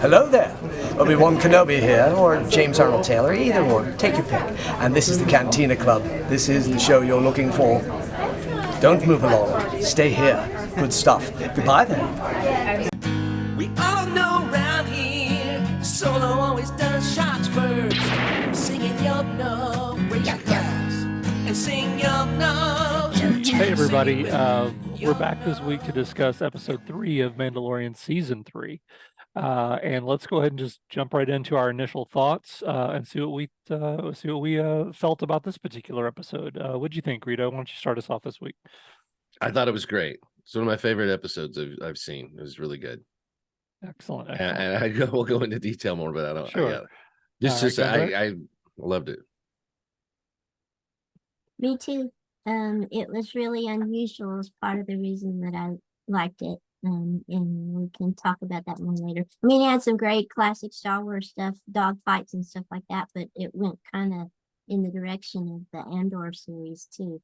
Hello there. Obi-Wan Kenobi here, or James Arnold Taylor, either or. Take your pick. And this is the Cantina Club. This is the show you're looking for. Don't move along. Stay here. Good stuff. Goodbye then. We all know round here, Solo always does shots first. Singing Yup No, raise your glass, and sing Yup No. Hey everybody, we're back this week to discuss episode 3 of Mandalorian season 3. And let's go ahead and just jump right into our initial thoughts and see what we felt about this particular episode. What'd you think, Greedo? Why don't you start us off this week? I thought it was great. It's one of my favorite episodes I've seen. It was really good. Excellent. And we'll go into detail more, but I don't. Sure. I loved it. Me too. It was really unusual as part of the reason that I liked it. And we can talk about that one later. I mean, it had some great classic Star Wars stuff, dog fights and stuff like that, but it went kind of in the direction of the Andor series too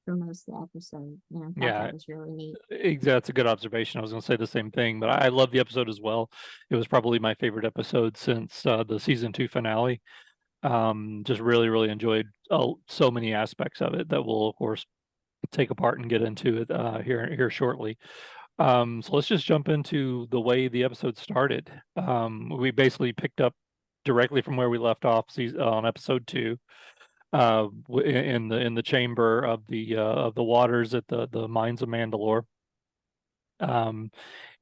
for most of the episode. And I thought that was really neat. That's a good observation. I was going to say the same thing, but I love the episode as well. It was probably my favorite episode since the season 2 finale. Just really enjoyed so many aspects of it that we'll of course take apart and get into it here shortly. So let's just jump into the way the episode started. We basically picked up directly from where we left off on episode 2, in the chamber of the waters at the mines of Mandalore. And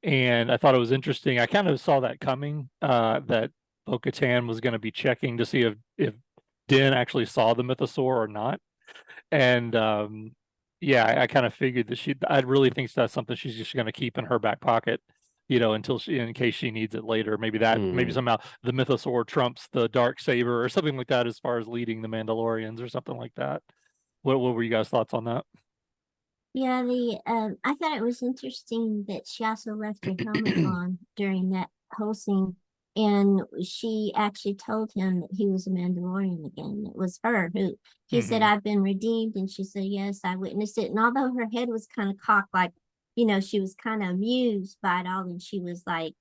I thought it was interesting. I kind of saw that coming, that Bo-Katan was going to be checking to see if Din actually saw the mythosaur or not. And I kind of figured that I really think that's something she's just going to keep in her back pocket, until in case she needs it later. Maybe somehow the mythosaur trumps the dark saber or something like that as far as leading the Mandalorians or something like that. What were you guys' thoughts on that? Yeah, I thought it was interesting that she also left her helmet on during that whole scene. And she actually told him that he was a Mandalorian again. It was her who he said, "I've been redeemed." And she said, "Yes, I witnessed it." And although her head was kind of cocked, like, she was kind of amused by it all. And she was like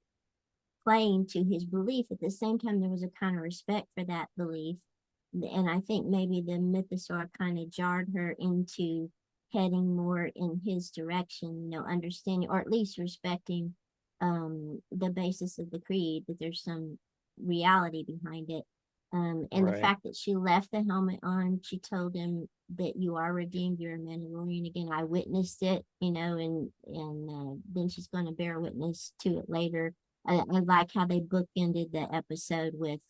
playing to his belief. At the same time, there was a kind of respect for that belief. And I think maybe the mythosaur kind of jarred her into heading more in his direction, understanding or at least respecting the basis of the creed, that there's some reality behind it. And the fact that she left the helmet on, she told him that you are redeemed, you're a Mandalorian again. I witnessed it, and then she's going to bear witness to it later. I like how they bookended the episode with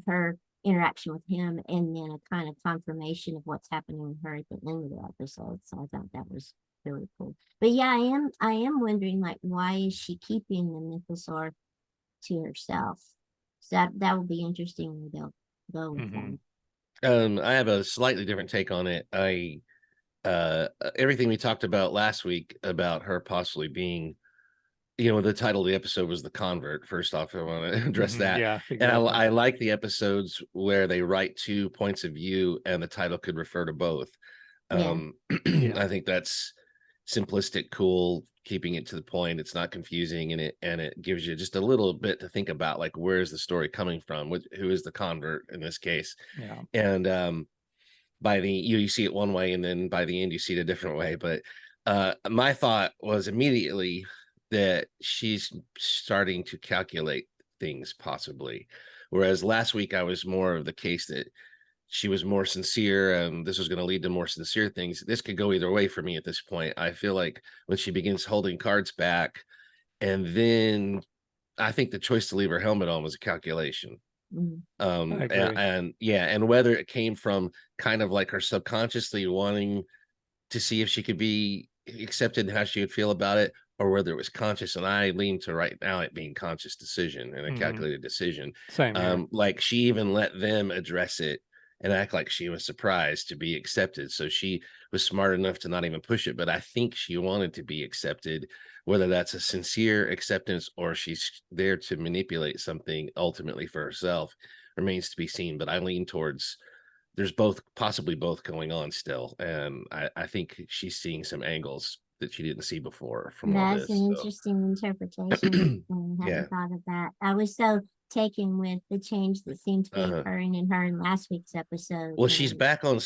her interaction with him, and then a kind of confirmation of what's happening with her at the end of the episode. So I thought that was really cool. But yeah, I am wondering, like, why is she keeping the mythosaur to herself? So that will be interesting when they'll go with them. I have a slightly different take on it. Everything we talked about last week about her possibly being, the title of the episode was The Convert. First off, I want to address that. Yeah, exactly. And I like the episodes where they write 2 points of view and the title could refer to both. I think that's simplistic, cool, keeping it to the point. It's not confusing, and it gives you just a little bit to think about, like, where's the story coming from, who is the convert in this case. And by the you see it one way, and then by the end you see it a different way. But my thought was immediately that she's starting to calculate things, possibly, whereas last week I was more of the case that she was more sincere, and this was going to lead to more sincere things. This could go either way for me at this point. I feel like when she begins holding cards back, and then I think the choice to leave her helmet on was a calculation. And whether it came from kind of like her subconsciously wanting to see if she could be accepted and how she would feel about it, or whether it was conscious. And I lean to right now it being conscious decision and a calculated decision. Same. Like, she even let them address it and act like she was surprised to be accepted. So she was smart enough to not even push it. But I think she wanted to be accepted, whether that's a sincere acceptance or she's there to manipulate something ultimately for herself remains to be seen. But I lean towards there's possibly both going on still. And I think she's seeing some angles that she didn't see before from all That's this. an So interesting interpretation. I yeah. hadn't thought of that. I was so taken with the change that seemed to be Uh-huh. occurring in her in last week's episode. Well, that she's I- back on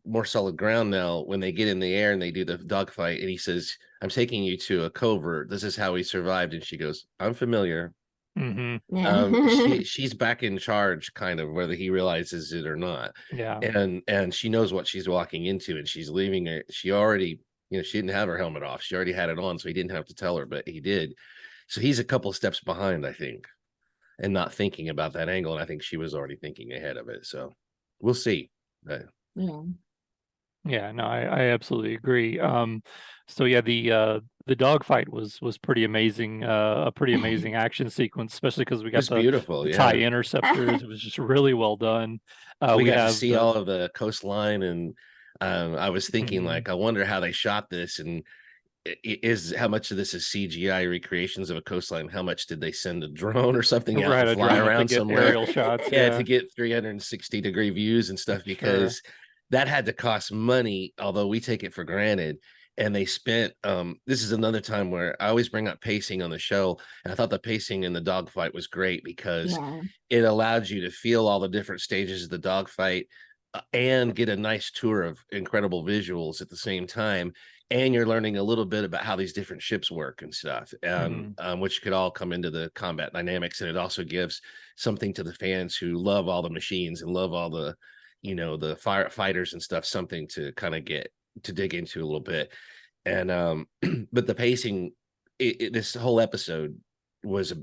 more solid ground now when they get in the air and they do the dogfight. And he says, I'm taking you to a covert. This is how we survived. And she goes, I'm familiar. Hmm. Yeah. She's back in charge, kind of, whether he realizes it or not. Yeah. And she knows what she's walking into, and she's leaving it. She already, she didn't have her helmet off. She already had it on, so he didn't have to tell her, but he did. So he's a couple steps behind, I think, and not thinking about that angle. And I think she was already thinking ahead of it. So we'll see. Yeah. Yeah, no, I absolutely agree. So yeah, the dogfight was pretty amazing, a pretty amazing action sequence, especially because we It got was beautiful. the TIE Yeah. interceptors. It was just really well done. We We got to have see the all of the coastline, and I was thinking, Mhm. like, I wonder how they shot this, and is how much of this is CGI recreations of a coastline? How much did they send a drone or something out right, to a fly drone up to around get somewhere? aerial shots. Yeah, Yeah, to get 360-degree views and stuff, sure. because that had to cost money, although we take it for granted. And they spent this is another time where I always bring up pacing on the show, and I thought the pacing in the dogfight was great because Yeah. it allowed you to feel all the different stages of the dogfight, and get a nice tour of incredible visuals at the same time. And you're learning a little bit about how these different ships work and stuff, and which could all come into the combat dynamics. And it also gives something to the fans who love all the machines and love all the, the firefighters and stuff, something to kind of get to dig into a little bit. And but the pacing, this whole episode was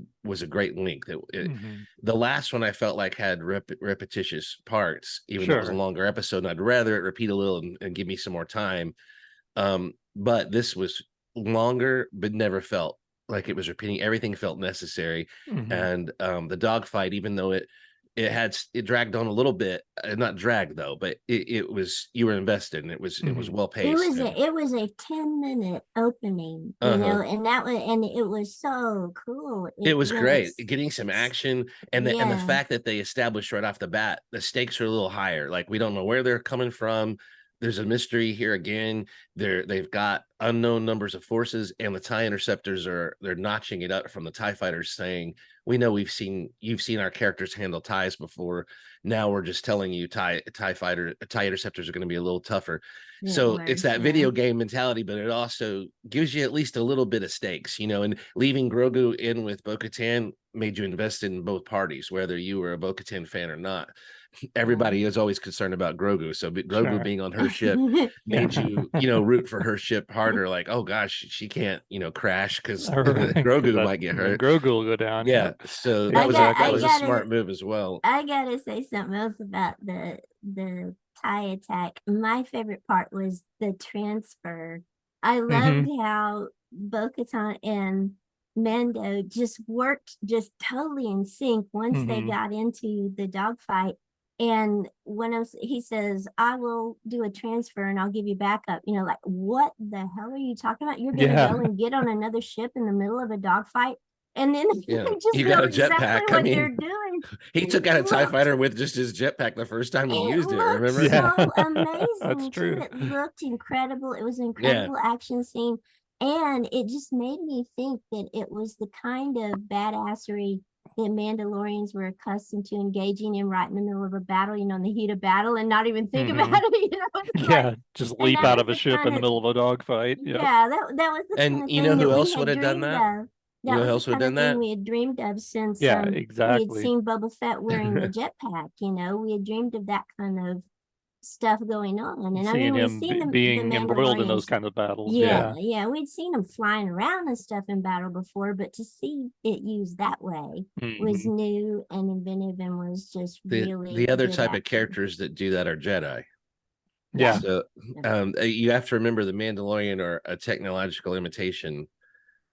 a great length. The last one I felt like had repetitious parts, even though it was a Sure. longer episode, and I'd rather it repeat a little and give me some more time. But this was longer, but never felt like it was repeating. Everything felt necessary. Mhm. And the dogfight, even though it dragged on a little bit, not dragged though, but it was, you were invested, and it was well It paced. was it was a 10-minute opening, and it was so cool. It was great was getting some action, and the yeah. fact that they established right off the bat the stakes are a little higher. Like, we don't know where they're coming from. There's a mystery here again. They've got unknown numbers of forces, and the TIE interceptors they're notching it up from the TIE fighters, saying, we know you've seen our characters handle TIEs before. Now we're just telling you TIE interceptors are going to be a little tougher. It So was, it's that yeah. video game mentality, but it also gives you at least a little bit of stakes, and leaving Grogu in with Bo-Katan made you invested in both parties, whether you were a Bo-Katan fan or not. Everybody is always concerned about Grogu. So Grogu Sure. being on her ship made you, root for her ship harder. Like, oh gosh, she can't, crash because All right, 'cause Grogu might get then hurt. Grogu will go down. Yeah. So I that was a gotta- smart move as well. I gotta say something else about the TIE attack. My favorite part was the transfer. I loved how Bo-Katan and Mando just worked just totally in sync once they got into the dogfight. And when he says, I will do a transfer and I'll give you backup, like, what the hell are you talking about? You're gonna go and get on another ship in the middle of a dogfight, and then just you know got a exactly jetpack. what they're doing. He took out a TIE fighter with just his jetpack the first time he used it. Remember? So amazing. That's too. true. It looked incredible. It was an incredible action scene. And it just made me think that it was the kind of badassery that Mandalorians were accustomed to engaging in right in the middle of a battle, in the heat of battle, and not even think about it. Yeah, just and leap that out was of a the ship kind in the of- middle of a dogfight. Yep. Yeah, that was the And kind of you know thing who that else we would had have done dreamed that? of. You know That who was else the would have kind done of thing that? we had dreamed of since Yeah, we had exactly. seen Boba Fett wearing the jetpack. We had dreamed of that kind of stuff going on. And I Seeing mean, we've him seen the being embroiled in those Mandalorians. kind of battles. Yeah, we'd seen them flying around and stuff in battle before, but to see it used that way was Mhm. new and inventive, and was just really The other good type of action. characters that do that are Jedi. Yeah. So you have to remember the Mandalorian are a technological imitation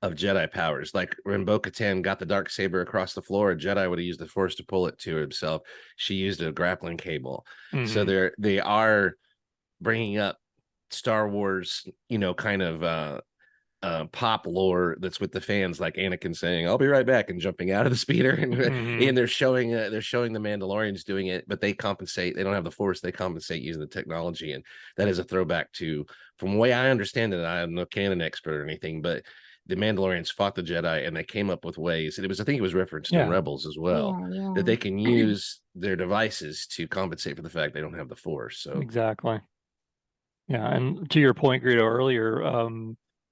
of Jedi powers. Like when Bo-Katan got the dark saber across the floor, a Jedi would have used the Force to pull it to himself. She used a grappling cable. So they are bringing up Star Wars, kind of pop lore that's with the fans, like Anakin saying "I'll be right back" and jumping out of the speeder, and they're showing the Mandalorians doing it, but they compensate. They don't have the Force. They compensate using the technology, and that is a throwback to, from the way I understand it. I am no canon expert or anything, but the Mandalorians fought the Jedi, and they came up with ways. And I think it was referenced in Rebels as well, that they can use their devices to compensate for the fact they don't have the Force. So exactly. Yeah, and to your point, Greedo, earlier,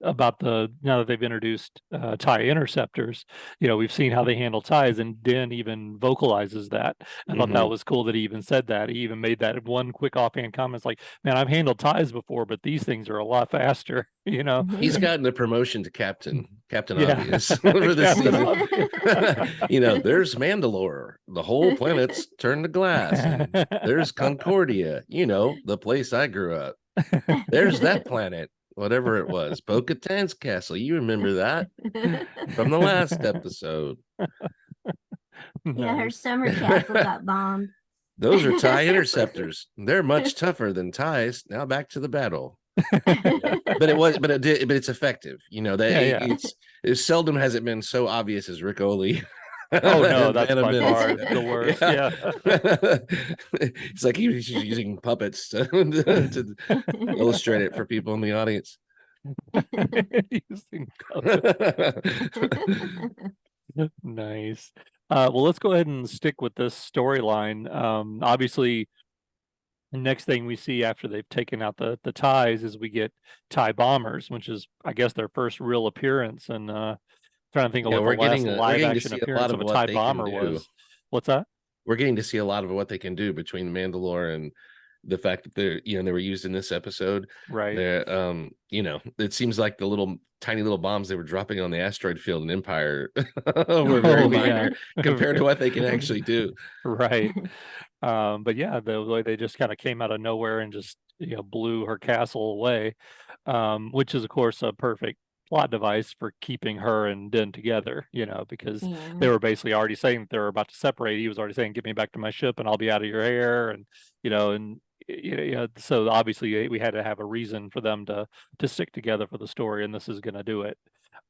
about now that they've introduced TIE interceptors, we've seen how they handle TIEs, and Din even vocalizes that. I thought that was cool that he even said that. He even made that one quick offhand comment, like, "Man, I've handled TIEs before, but these things are a lot faster." He's gotten the promotion to Captain Yeah. Obvious for this Captain season. Obvious. There's Mandalore, the whole planet's turned to glass. And there's Concordia, the place I grew up. There's that planet, whatever it was, Bo-Katan's castle. You remember that from the last episode. Yeah, her summer castle got bombed. Those are TIE interceptors. They're much tougher than TIEs. Now back to the battle. But it's effective. It seldom has it been so obvious as Rick Oley. Oh no, that's by far the worst. Yeah. It's like he's using puppets to illustrate it for people in the audience. Using puppets. Nice. Well, let's go ahead and stick with this storyline. Obviously, the next thing we see after they've taken out the TIEs is we get TIE bombers, which is, I guess, their first real appearance. And trying to think of what the last live action appearance of a TIE bomber was. What's that? We're getting to see a lot of what they can do between the Mandalore and the fact that they were used in this episode. Right. It seems like the tiny little bombs they were dropping on the asteroid field in Empire were very minor compared to what they can actually do. Right. But yeah, the way they just kind of came out of nowhere and just blew her castle away, which is of course a perfect plot device for keeping her and Din together, because they were basically already saying that they were about to separate. He was already saying, "Get me back to my ship and I'll be out of your hair," and so obviously we had to have a reason for them to stick together for the story, and this is going to do it.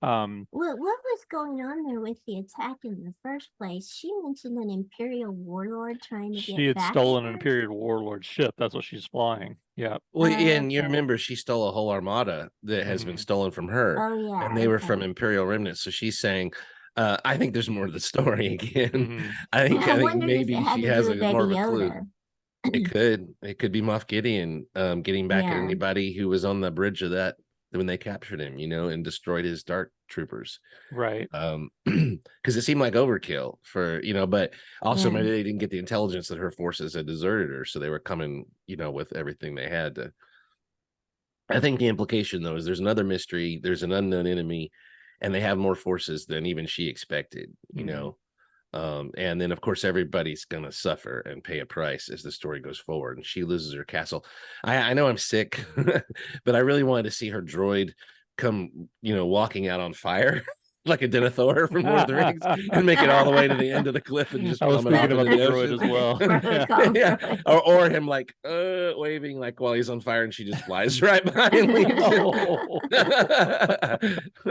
What was going on there with the attack in the first place? She mentioned an Imperial warlord trying to get she had back stolen at an her? Imperial warlord ship. That's what she's flying. Yeah. Well, and you Okay. remember she stole a whole armada that has been stolen from her. Oh yeah, and they were okay. from Imperial remnants. So she's saying, I think there's more to the story again. I think wondered if maybe it had she to has do a with more of Baby a clue. Yoda. It could be Moff Gideon getting back at Yeah. anybody who was on the bridge of that when they captured him, and destroyed his dark troopers. Right. Because it seemed like overkill for, but also Yeah. maybe they didn't get the intelligence that her forces had deserted her, so they were coming, with everything they had to. I think the implication though is there's another mystery, there's an unknown enemy, and they have more forces than even she expected, and then of course everybody's gonna suffer and pay a price as the story goes forward, and she loses her castle. I know I'm sick, but I really wanted to see her droid come, walking out on fire like a Denethor from Lord of the Rings, and make it all the way to the end of the cliff and just I was plummet off thinking into about the the ocean. droid as well. Yeah, or him like waving like while he's on fire, and she just flies right by and leaves him. That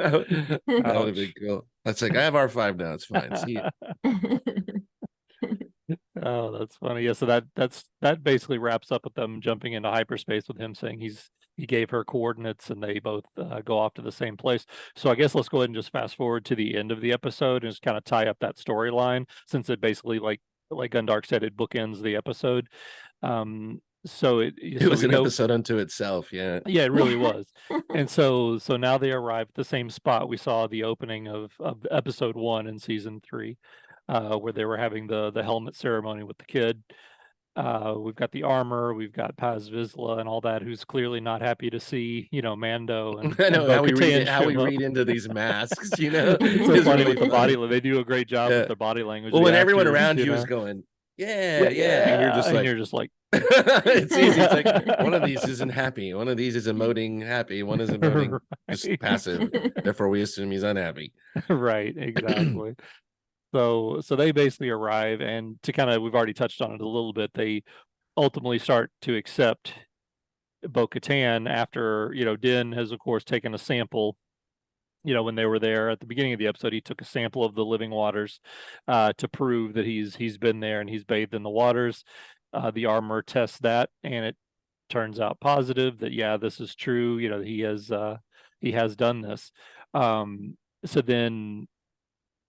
would have been cool. That's like, I have R5 now. It's fine. See you. Oh, that's funny. Yeah, so that basically wraps up with them jumping into hyperspace with him saying he gave her coordinates and they both go off to the same place. So I guess let's go ahead and just fast forward to the end of the episode and just kind of tie up that storyline, since it basically, like Gundark said, it bookends the episode. So it was an episode unto itself. Yeah, it really was. And so now they arrive at the same spot we saw the opening of episode 1 in season 3, where they were having the helmet ceremony with the kid. We've got the armor, we've got Paz Vizsla and all that, who's clearly not happy to see Mando and I know and how we Bo-Katan read into these masks. It's so funny with the body. They do a great job with their body language. Well, when everyone actors, around you is going, yeah, and you're just like it's easy. It's like one of these isn't happy, one of these is emoting happy, one is emoting just passive. Therefore, we assume he's unhappy. Right, exactly. So they basically arrive, and we've already touched on it a little bit. They ultimately start to accept Bo-Katan after Din has of course taken a sample you know, when they were there at the beginning of the episode, he took a sample of the living waters to prove that he's been there and he's bathed in the waters. The armor tests that, and it turns out positive that yeah, this is true. You know, he has done this. So then,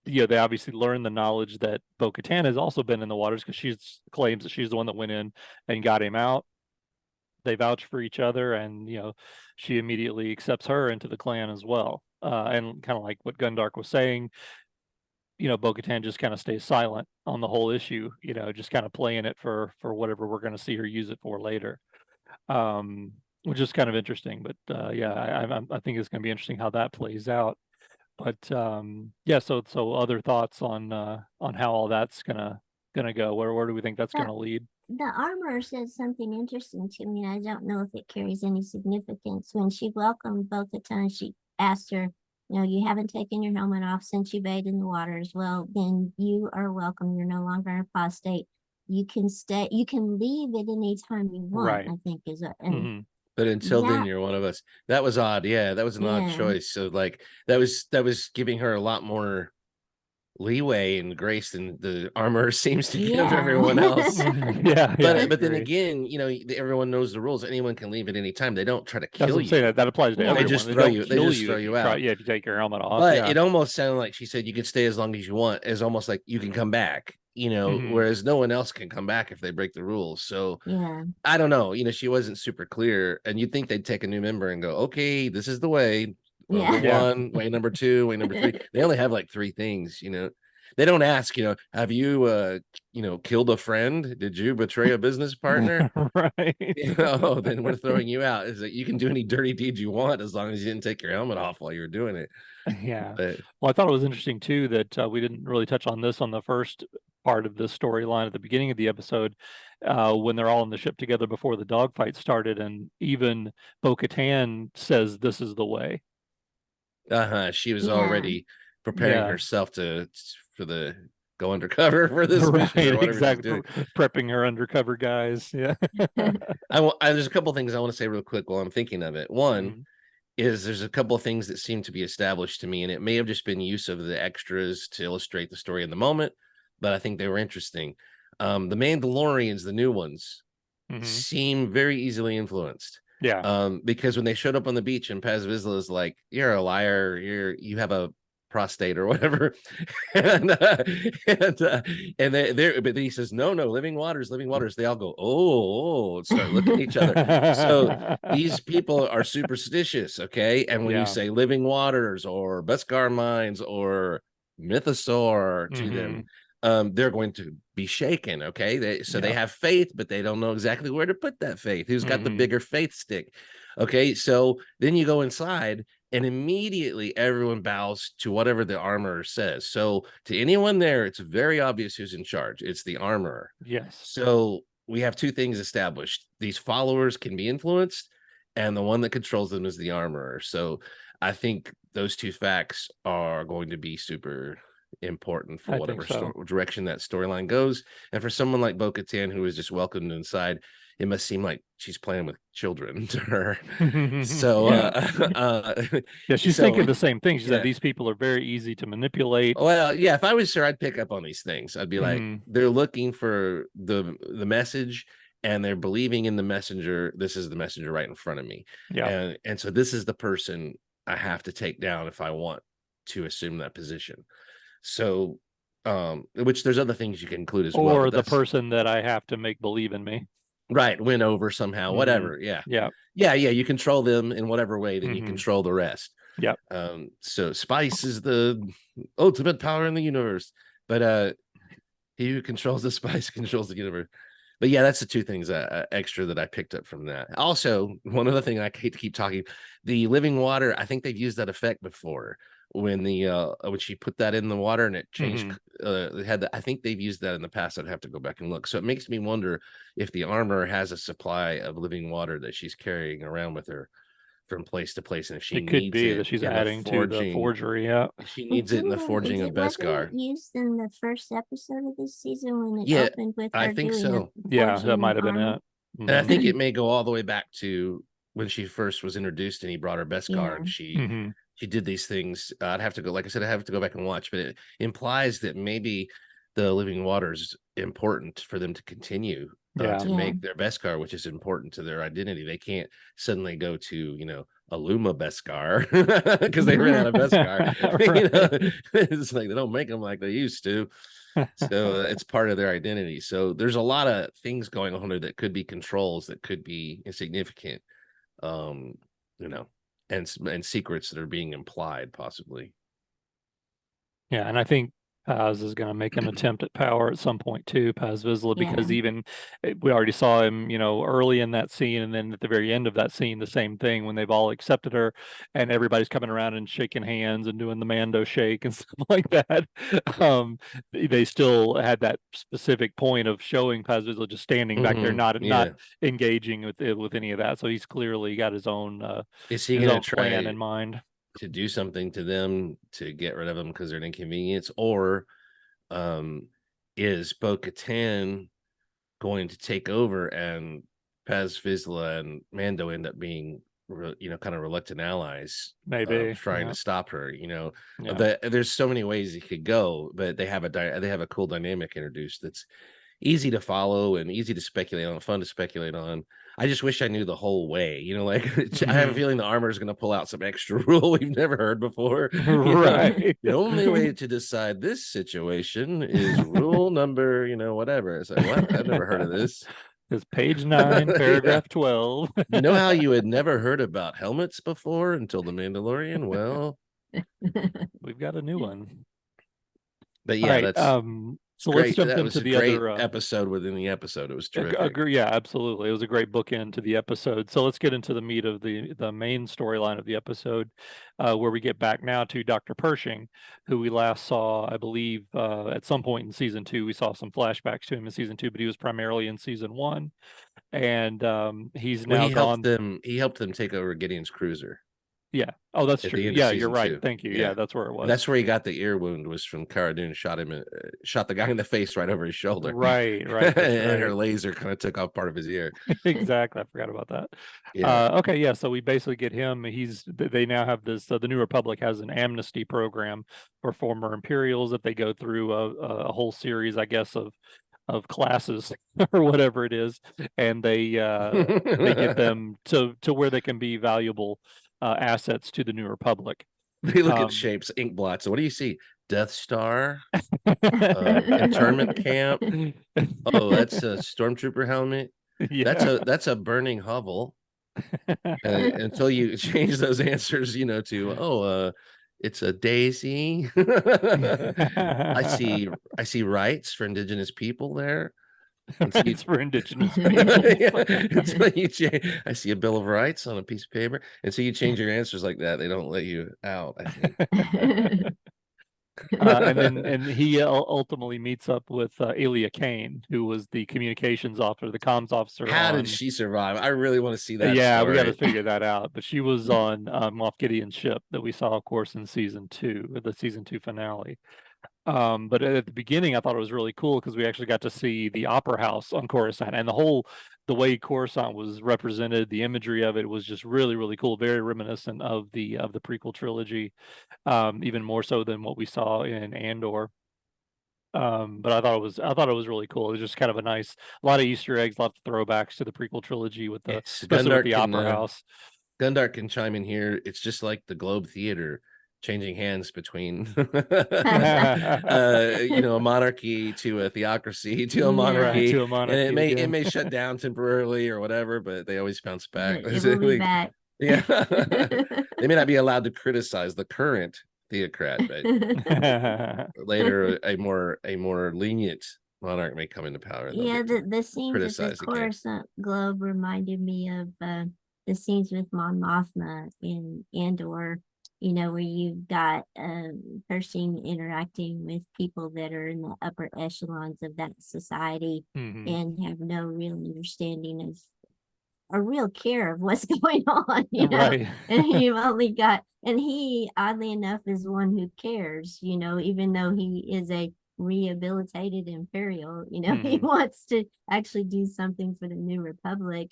you know, they obviously learn the knowledge that Bo-Katan has also been in the waters because she claims that she's the one that went in and got him out. They vouch for each other, and you know, she immediately accepts her into the clan as well. And kind of like what Gundark was saying, you know, Bo-Katan just kind of stays silent on the whole issue. You know, just kind of playing it for whatever we're going to see her use it for later. Which is kind of interesting. But yeah, I think it's going to be interesting how that plays out. But yeah, so other thoughts on how all that's gonna go? Where do we think that's The, gonna lead? the armor said something interesting to me. I don't know if it carries any significance. When she welcomed Bo-Katan, she asked her, you know, you haven't taken your helmet off since you bathed in the waters. Well, then you are welcome. You're no longer in apostate. You can stay, you can leave at any time you want, Right. I think is and But until then, that- you're one of us. That was odd. Yeah, that was an odd Yeah. choice. So like that was giving her a lot more leeway and grace than the armor seems to give Yeah. everyone else. Yeah, I But then agree. again, you know, everyone knows the rules. Anyone can leave at any time. They don't try to That's kill what I'm saying. you. That applies to Yeah. everyone. They just They throw don't you- they kill just you throw if you you try, out. yeah, if you take your helmet off. But Yeah. it almost sounded like she said you could stay as long as you want. It's almost like you can come back, you know, Mhm. whereas no one else can come back if they break the rules. So yeah. I don't know. You know, she wasn't super clear, and you'd think they'd take a new member and go, okay, this is the way. Yeah. Number Yeah. one, way number two, way number three. They only have like three things, you know. They don't ask, you know, have you you know, killed a friend? Did you betray a business partner? Right. You know, then we're throwing you out. Is that you can do any dirty deed you want as long as you didn't take your helmet off while you were doing it. Yeah. But Well, I thought it was interesting too that we didn't really touch on this on the first part of the storyline at the beginning of the episode, when they're all on the ship together before the dogfight started, and even Bo-Katan says this is the way. she was Yeah. already preparing Yeah. herself for the go undercover for this mission or Right, whatever she's exactly. doing. Prepping her undercover guys. Yeah. There's a couple things I want to say real quick while I'm thinking of it. One Mhm. is there's a couple of things that seem to be established to me, and it may have just been use of the extras to illustrate the story in the moment, but I think they were interesting. The Mandalorians, the new ones, Mhm. seem very easily influenced. Yeah. Because when they showed up on the beach and Paz Vizsla is like, you're a liar, you have a prostate or whatever. and they're but then he says, no, living waters. They all go, oh, and start looking at each other. So these people are superstitious, okay? And when you Yeah. say living waters or Beskar mines or mythosaur to them, they're going to be shaken, okay? They Yeah. have faith, but they don't know exactly where to put that faith. Who's got the Mhm. bigger faith stick? Okay, so then you go inside and immediately everyone bows to whatever the armorer says. So to anyone there, it's very obvious who's in charge. It's the armorer. Yes. So we have two things established. These followers can be influenced, and the one that controls them is the armorer. So I think those two facts are going to be super important for I whatever think so. direction that storyline goes. And for someone like Bo-Katan, who is just welcomed inside, it must seem like she's playing with children to her. So Yeah, she's so, thinking the same thing. She yeah. said these people are very easy to manipulate. Well, yeah, if I was her, I'd pick up on these things. I'd be like, Mhm. they're looking for the message and they're believing in the messenger. This is the messenger right in front of me. Yeah. And so this is the person I have to take down if I want to assume that position. So which there's other things you can include as well. Or but the that's- person that I have to make believe in me. right, win over somehow, Mhm. whatever. Yeah. Yeah. You control them in whatever way, then you Mhm. control the rest. Yep. So spice is the ultimate power in the universe, but he who controls the spice controls the universe. But yeah, that's the two things extra that I picked up from that. Also, one other thing I hate to keep talking, the living water, I think they've used that effect before when when she put that in the water and it changed. It had I think they've used that in the past. I'd have to go back and look. So it makes me wonder if the armor has a supply of living water that she's carrying around with her from place to place, and if she It could needs be it that she's in the adding to the forgery. Yeah. if she needs it in the forging of Beskar. Used in the first episode of this season when it Yeah, opened with I her think doing so. Yeah, that forging might have been armor? it. And I Mhm. think it may go all the way back to when she first was introduced and he brought her Beskar and she Mhm. she did these things. I'd have to go, like I said, I have to go back and watch, but it implies that maybe the living water's important for them to continue to make their Beskar, which is important to their identity. They can't suddenly go to, you know, Aluma Beskar because they ran out of Beskar. You know, it's like they don't make them like they used to. So it's part of their identity. So there's a lot of things going on there that could be controls, that could be insignificant, you know, and secrets that are being implied possibly. Yeah, and I think Paz is going to make an attempt at power at some point too, Paz Vizsla, because even we already saw him, you know, early in that scene, and then at the very end of that scene, the same thing when they've all accepted her, and everybody's coming around and shaking hands and doing the Mando shake and stuff like that. They still had that specific point of showing Paz Vizsla just standing back there, not engaging with any of that. So he's clearly got his own is he going to try plan in mind to do something to them to get rid of them because they're an inconvenience, or is Bo-Katan going to take over and Paz Vizsla and Mando end up being, you know, kind of reluctant allies, maybe trying to stop her? You know, there's so many ways it could go, but they have a cool dynamic introduced that's easy to follow and easy to speculate on, fun to speculate on. I just wish I knew the whole way, you know, like I have a feeling the armor is going to pull out some extra rule we've never heard before. Right. The only way to decide this situation is rule number, you know, whatever. It's like, what? I've never heard of this. It's page 9, paragraph 12. You know how you had never heard about helmets before until the Mandalorian? Well, we've got a new one. But yeah, that's so great. Let's jump that into was a the great other episode within the episode. It was terrific. Yeah, absolutely. It was a great bookend to the episode. So let's get into the meat of the main storyline of the episode, where we get back now to Dr. Pershing, who we last saw, I believe, at some point in season 2. We saw some flashbacks to him in season 2, but he was primarily in season 1, and he's now gone. He helped them take over Gideon's cruiser. Yeah. Oh, that's true. Yeah, you're right. 2. Thank you. Yeah, that's where it was. And that's where he got the ear wound, was from Cara Dune. Shot the guy in the face right over his shoulder. Right. And her laser kind of took off part of his ear. Exactly. I forgot about that. Yeah. Okay. Yeah. So we basically get him. They now have this. The New Republic has an amnesty program for former Imperials that they go through a whole series, I guess, of classes or whatever it is, and they get them to where they can be valuable assets to the New Republic. They look at shapes, ink blots. So what do you see? Death Star, internment camp. Oh, that's a stormtrooper helmet. Yeah. That's a burning hovel. Until you change those answers, you know, to it's a daisy. I see rights for indigenous people there. It's for indigenous people. I see a Bill of Rights on a piece of paper, and so you change your answers like that. They don't let you out, I think. And he ultimately meets up with Alia Kane, who was the communications officer, the comms officer. How did she survive? I really want to see that. Yeah, story. We got to figure that out. But she was on Moff Gideon's ship that we saw, of course, in season 2, the season 2 finale. But at the beginning, I thought it was really cool because we actually got to see the opera house on Coruscant, and the way Coruscant was represented, the imagery of it was just really, really cool, very reminiscent of the prequel trilogy, even more so than what we saw in Andor. But I thought it was really cool. It was just kind of a lot of Easter eggs, lots of throwbacks to the prequel trilogy especially with the opera house. Gundark can chime in here. It's just like the Globe Theater changing hands between a monarchy to a theocracy to a monarchy, and it may shut down temporarily or whatever, but they always bounce back. It will be back. Yeah. They may not be allowed to criticize the current theocrat, but later a more lenient monarch may come into power. Yeah, the scenes with the Coruscant Globe reminded me of the scenes with Mon Mothma in Andor. You know, where you've got Pershing interacting with people that are in the upper echelons of that society and have no real understanding of or real care of what's going on, you know. Right. And you've only got, and he, oddly enough, is one who cares, you know, even though he is a rehabilitated Imperial, you know, he wants to actually do something for the New Republic.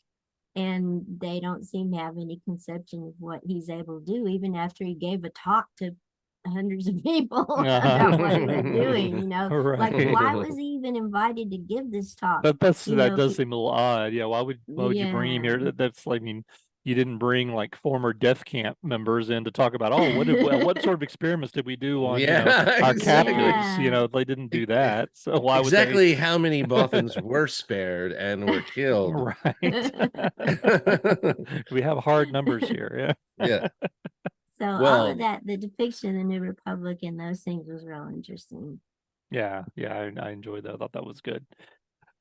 and they don't seem to have any conception of what he's able to do, even after he gave a talk to hundreds of people about what he was doing, like Right. why was he even invited to give this talk? That If does he, seem a little odd. Yeah, why would you bring him here? yeah. That's like, I mean, you didn't bring like former death camp members in to talk about, oh, what sort of experiments did we do on, Yeah, our exactly. captives? Yeah. They didn't do that. So why would they? Exactly how many Bothans were spared and were killed? Right. We have hard numbers here. Yeah. So all of Well, that, the depiction of the New Republic and those things was real interesting. Yeah. I enjoyed that. I thought that was good.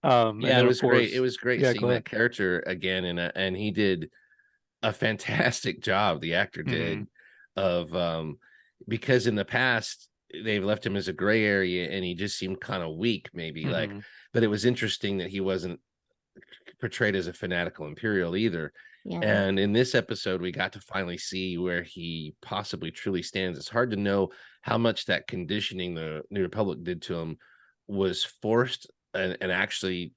And yeah, it then of was great. It course, was great yeah, seeing go that ahead. character again, and he did a fantastic job. The actor Mm-hmm. did of because in the past they've left him as a gray area, and he just seemed kind of weak, maybe like. Mm-hmm. But it was interesting that he wasn't portrayed as a fanatical imperial either. Yeah. And in this episode, we got to finally see where he possibly truly stands. It's hard to know how much that conditioning the New Republic did to him was forced and actually,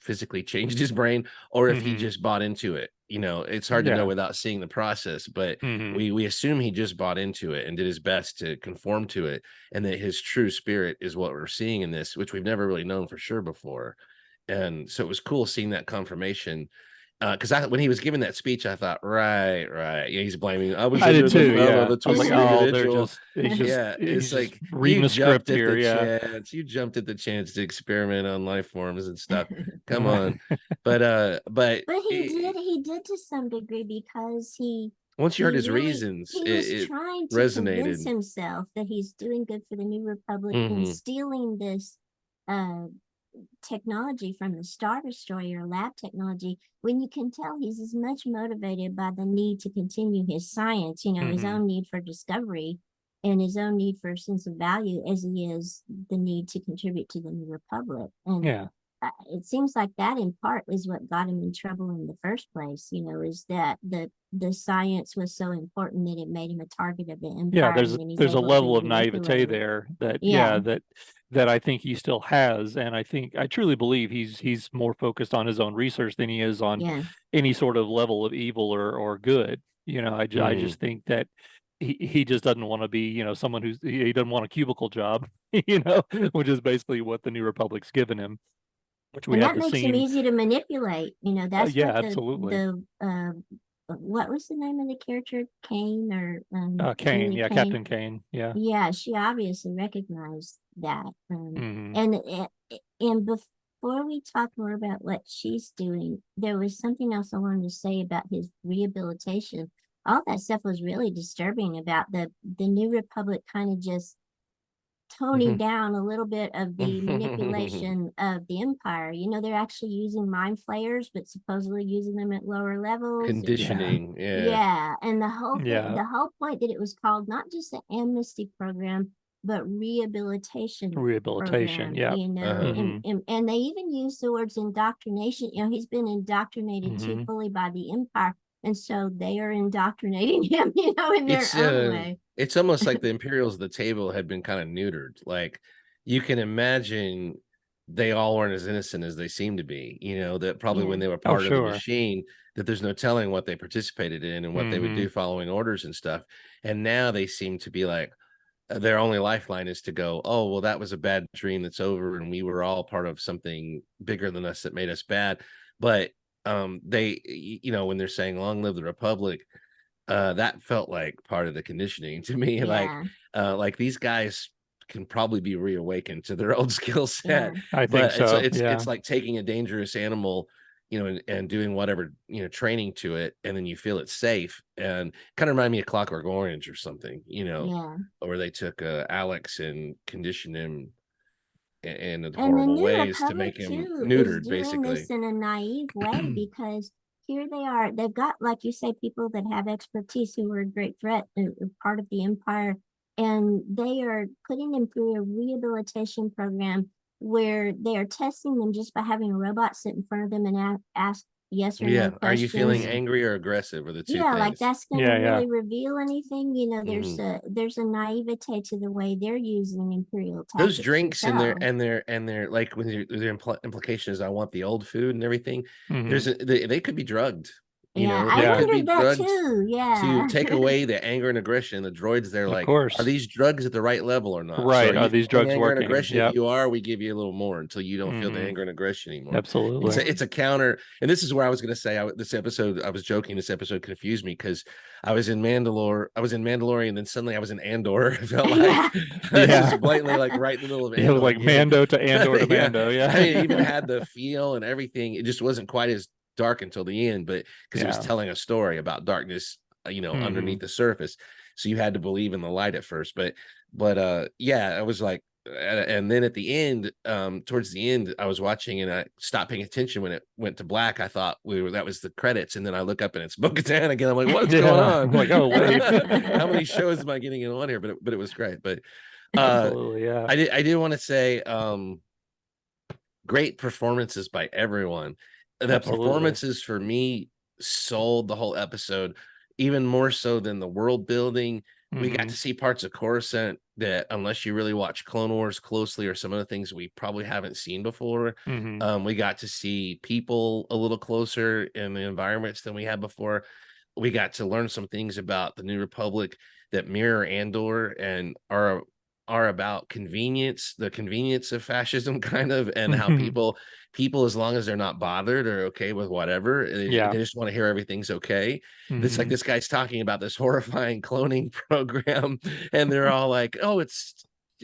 physically changed his brain, or if he Mm-hmm. just bought into it. It's hard to know Yeah. without seeing the process, but Mm-hmm. we assume he just bought into it and did his best to conform to it, and that his true spirit is what we're seeing in this, which we've never really known for sure before. And so it was cool seeing that confirmation. Because when he was giving that speech, I thought, right, yeah, he's blaming. I was I did under the too. spell Yeah. of a I was like, twisted oh, individual. Yeah, he's it's just like reading you the script jumped at here. the Yeah. chance. You jumped at the chance to experiment on life forms and stuff. Come Right. on, but But he did to some degree, because once you heard his really reasons, he was it trying to convince resonated. himself that he's doing good for the New Republic in Hmm. stealing this uh technology from the Star Destroyer, lab technology, when you can tell he's as much motivated by the need to continue his science, his Mm-hmm. own need for discovery and his own need for a sense of value, as he is the need to contribute to the New Republic. And Yeah. it seems like that in part is what got him in trouble in the first place, is that the science was so important that it made him a target of the Yeah, empire, and then he's there's a able to level of naivete manipulate it. there that, Yeah, that I think he still has, and I truly believe he's more focused on his own research than he is on yeah. any sort of level of evil or good. I Hmm. just think that he just doesn't want to be, someone he doesn't want a cubicle job, which is basically what the New Republic's given him, which we And had that the makes him scene. easy to manipulate. That's Yeah, what absolutely. what was the name of the character? Kane, or Kane, Julie yeah, Kane? Captain Kane, yeah. Yeah, she obviously recognized that. Hmm. And before we talk more about what she's doing, there was something else I wanted to say about his rehabilitation. All that stuff was really disturbing about the New Republic kind of just toning down a little bit of the manipulation of the empire. They're actually using mind flayers, but supposedly using them at lower levels. Yeah, Conditioning, yeah. Yeah, and the whole thing, yeah. the whole point that it was called not just an amnesty program, but rehabilitation Rehabilitation, program. yeah. Uh-huh. And they even use the words indoctrination. He's been indoctrinated too Hmm. fully by the empire, and so they are indoctrinating him, in their it's own uh way. it's almost like the Imperials of the table had been kind of neutered. Like, you can imagine they all weren't as innocent as they seem to be, that probably Yeah. when they were Oh, part of the sure. machine, that there's no telling what they participated in and what they would Hmm. do following orders and stuff. And now they seem to be like, their only lifeline is to go, oh, well, that was a bad dream that's over, and we were all part of something bigger than us that made us bad. But they, when they're saying long live the Republic, that felt like part of the conditioning to me. Yeah. Like these guys can probably be reawakened to their old skill set, Yeah. I think but it's so. it's Yeah. it's like taking a dangerous animal, and doing whatever, training to it, and then you feel it's safe. And kind of remind me of Clockwork Orange or something, Yeah. where they took Alex and conditioned him in And the horrible New ways to Republic make him too is neutered, doing basically. this in a naive way, because here they are. They've got, like you say, people that have expertise who are a great threat, part of the empire, and they are putting them through a rehabilitation program where they are testing them just by having a robot sit in front of them and ask yes or Yeah. no Are you feeling questions. angry or aggressive, or the two Yeah, like things? that's gonna Yeah, yeah. really reveal anything. You know, Mhm. there's a naivete to the way they're using imperial Those tactics to drinks and their tell. like when their implication is I want the old food and everything. Mhm. They could be drugged. Yeah, I They Yeah. could be wondered that drugged too. to Yeah. take away the anger and aggression. The droids, they're Of like, are course. these drugs at the right level or not? So Right. are Are you these feeling drugs anger and working? aggression? If Yep. you are, we give you a little more until you don't feel the Mhm. anger and aggression anymore. Absolutely. Yeah. It's a counter, and this is where I was going to say this episode. I was joking. This episode confused me because I was in Mandalorian, then suddenly I was in Andor. It felt like Yeah. I was Yeah. just blatantly like right in the middle of It was Andor like again. Mando to Andor to Yeah, Mando. Yeah. I mean, it even had the feel and everything. It just wasn't quite as dark until the end, but because it was Yeah. telling a story about darkness, underneath Mhm. the surface. So you had to believe in the light at first, but yeah, I was like, and then at the end, towards the end, I was watching and I stopped paying attention when it went to black. I thought that was the credits, and then I look up and it's Bo-Katan again. I'm like, what's going Yeah. on? I'm like, oh wait. How many shows am I getting in on here? But it was great. But Absolutely. Yeah. I did want to say, great performances by everyone. The Absolutely. performances for me sold the whole episode, even more so than the world building. We got to Mhm. see parts of Coruscant that, unless you really watch Clone Wars closely or some of the things we probably haven't seen before, Mhm. we got to see people a little closer in the environments than we had before. We got to learn some things about the New Republic that mirror Andor and are about convenience, the convenience of fascism, kind of, and how Mhm. people, as long as they're not bothered or okay with whatever, they Yeah. just want to hear everything's okay. It's like Mhm. this guy's talking about this horrifying cloning program, and they're all like, "Oh, it's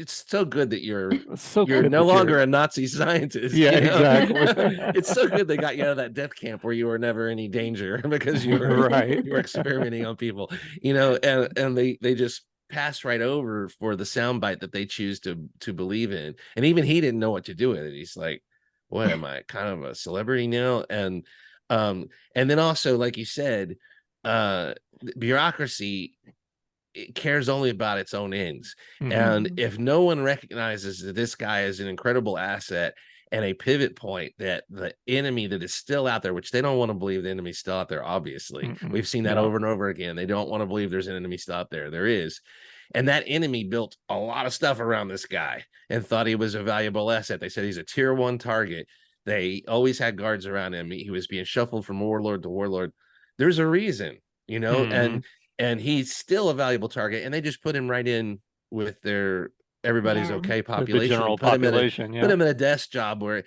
so good that you're It's so you're good no that longer you're. a Nazi scientist, Yeah. Exactly. It's so good they got you out of that death camp where you were never any danger because you were Right. you were experimenting on people, and they just pass right over for the soundbite that they choose to believe in. And even he didn't know what to do with it. He's like, what am I, kind of a celebrity now? And then also, like you said, bureaucracy, it cares only about its own ends. And Mhm. if no one recognizes that this guy is an incredible asset and a pivot point, that the enemy that is still out there, which they don't want to believe the enemy's still out there, obviously. Mhm. We've seen that Yeah. over and over again. They don't want to believe there's an enemy still out there. There is. And that enemy built a lot of stuff around this guy and thought he was a valuable asset. They said he's a tier 1 target. They always had guards around him. He was being shuffled from warlord to warlord. There's a reason, Mhm. and he's still a valuable target, and they just put him right in with their everybody's Yeah. okay The population and general population. put Yeah. him in a desk job where,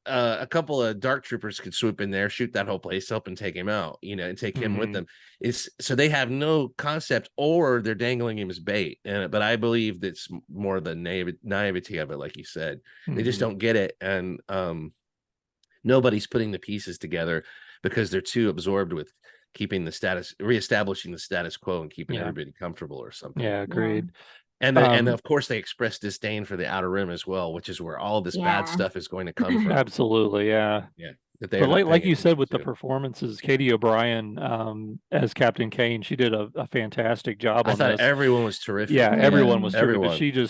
a couple of dark troopers could swoop in there, shoot that whole place up, and take him out, and take him with Mhm. them. It's so they have no concept, or they're dangling him as bait. But I believe that's more the naivety of it, like you said. They just Mhm. don't get it, and nobody's putting the pieces together because they're too absorbed with reestablishing the status quo and keeping Yeah. everybody comfortable or something. Yeah. Yeah. Agreed. And Um. of course they express disdain for the Outer Rim as well, which is where all this bad Yeah. stuff is going to come from. Absolutely. Yeah. Yeah, that they are But not like paying you said attention with the to. performances, Katie O'Brien as Captain Kane, she did a fantastic job I on thought this. everyone was terrific. Yeah, everyone was terrific, but Everyone.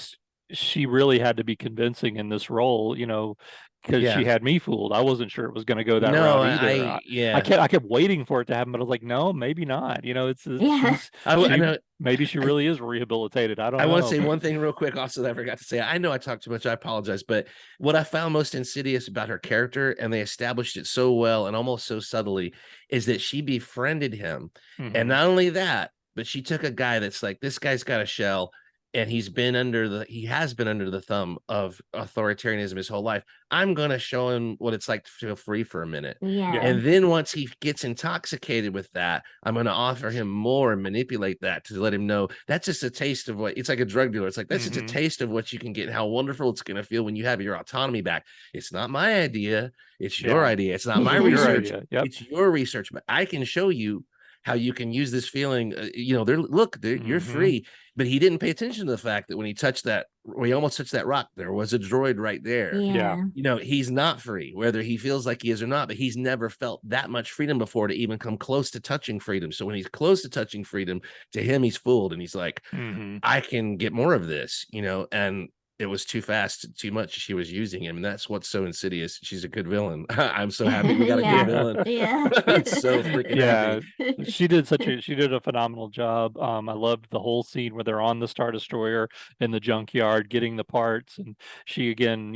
she really had to be convincing in this role, because she Yeah. had me fooled. I wasn't sure it was going to go that No, route either. I, I yeah. kept I kept waiting for it to happen, but I was like, no, maybe not. Yeah. I She know. maybe she really is rehabilitated. I don't I want to know, say but one thing real quick also that I forgot to say. I know I talked too much. I apologize. But what I found most insidious about her character, and they established it so well and almost so subtly, is that she befriended him. And Mhm. not only that, but she took a guy that's like, this guy's got a shell, and he has been under the thumb of authoritarianism his whole life. I'm going to show him what it's like to feel free for a minute. Yeah. Yeah. And then once he gets intoxicated with that, I'm going to offer him more and manipulate that to let him know that's just a taste of what it's like. A drug dealer. It's like, that's just a Mhm. taste of what you can get and how wonderful it's going to feel when you have your autonomy back. It's not my idea. It's your Yeah. idea. It's not my It's your research. idea. Yep. It's your research, but I can show you how you can use this feeling. You're Mhm. free. But he didn't pay attention to the fact that when he almost touched that rock, there was a droid right there. Yeah. Yeah. He's not free, whether he feels like he is or not, but he's never felt that much freedom before to even come close to touching freedom. So when he's close to touching freedom, to him, he's fooled, and he's like, Mhm. I can get more of this, and it was too fast, too much. She was using him, and that's what's so insidious. She's a good villain. I'm so happy we got a good villain. Yeah. I'm so freaking Yeah, happy. she did a phenomenal job. I loved the whole scene where they're on the Star Destroyer in the junkyard getting the parts, and she again,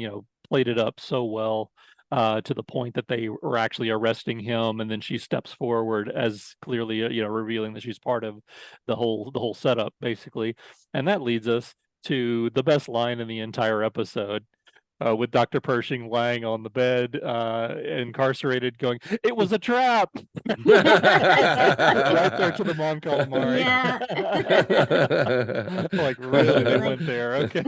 played it up so well. To the point that they were actually arresting him, and then she steps forward as clearly, revealing that she's part of the whole setup, basically. And that leads us to the best line in the entire episode, with Dr. Pershing lying on the bed, incarcerated, going, "It was a trap!" Right there to the Mon Calamari. Yeah. Like, really, they Like- went there. Okay.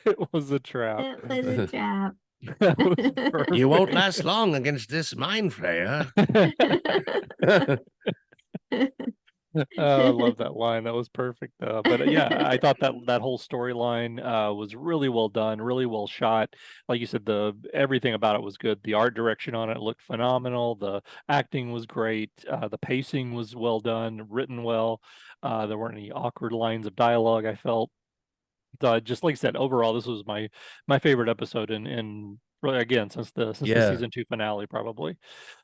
It was a trap. It was a trap. That was You won't perfect. last long against this mind flayer. I love that line. That was perfect. But yeah, I thought that whole storyline was really well done, really well shot. Like you said, everything about it was good. The art direction on it looked phenomenal. The acting was great. The pacing was well done, written well. There weren't any awkward lines of dialogue, I felt. Just like I said, overall, this was my favorite episode in really, again, since the Yeah. season 2 finale, probably.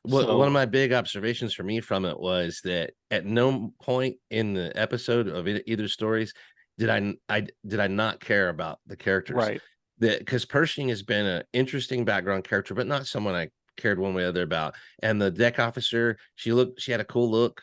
Well, one of So my big observations for me from it was that at no point in the episode of either stories did I not care about the characters. right. Because Pershing has been an interesting background character, but not someone I cared one way or the other about. And the deck officer, she had a cool look.